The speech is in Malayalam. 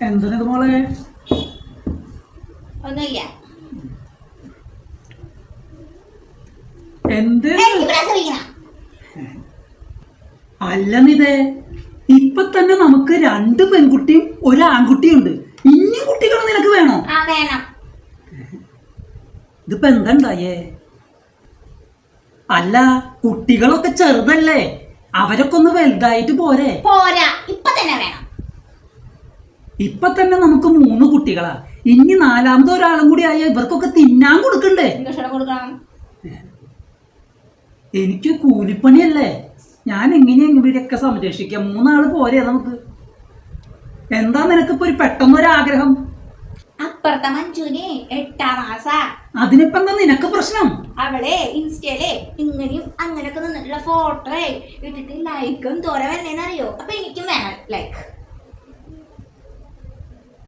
എന്തിനത് മോളെ? ഒന്നുമില്ല. എന്ത് അല്ല നിതേ, ഇപ്പൊ തന്നെ നമുക്ക് 2 പെൺകുട്ടിയും 1 ആൺകുട്ടിയുണ്ട്. ഇനിയും കുട്ടികൾ നിനക്ക് വേണോ? ഇതിപ്പോ എന്താണ്ടായേ? അല്ല, കുട്ടികളൊക്കെ ചെറുതല്ലേ, അവരൊക്കെ ഒന്ന് വലുതായിട്ട് പോരെ? പോരാ, ഇപ്പൊ തന്നെ വേണം. ഇപ്പൊ തന്നെ നമുക്ക് 3 കുട്ടികളാ. ഇനി 4ാമത് ഒരാളും കൂടി ആയ ഇവർക്കൊക്കെ തിന്നാൻ കൊടുക്കണ്ടേ? എനിക്ക് കൂലിപ്പണിയല്ലേ, ഞാൻ എങ്ങനെയാ ഇവരൊക്കെ സംരക്ഷിക്കാം? 3 ആള് പോരെ നമുക്ക്? എന്താ നിനക്കിപ്പോ ഒരു പെട്ടെന്നൊരാഗ്രഹം? അപ്പുറത്തെ മഞ്ജുവിന് 8ാം മാസാ. അതിനിപ്പോ എന്താ നിനക്ക് പ്രശ്നം? അവളെ ഇൻസ്റ്റയിലെ ഇങ്ങനെയും അങ്ങനെയൊക്കെ നിന്നിട്ടുള്ള ഫോട്ടോ ഇട്ടിട്ട് ലൈക്കും തോര വരണേന്നറിയോ? അപ്പൊ എനിക്കും വേണം ലൈക്ക്.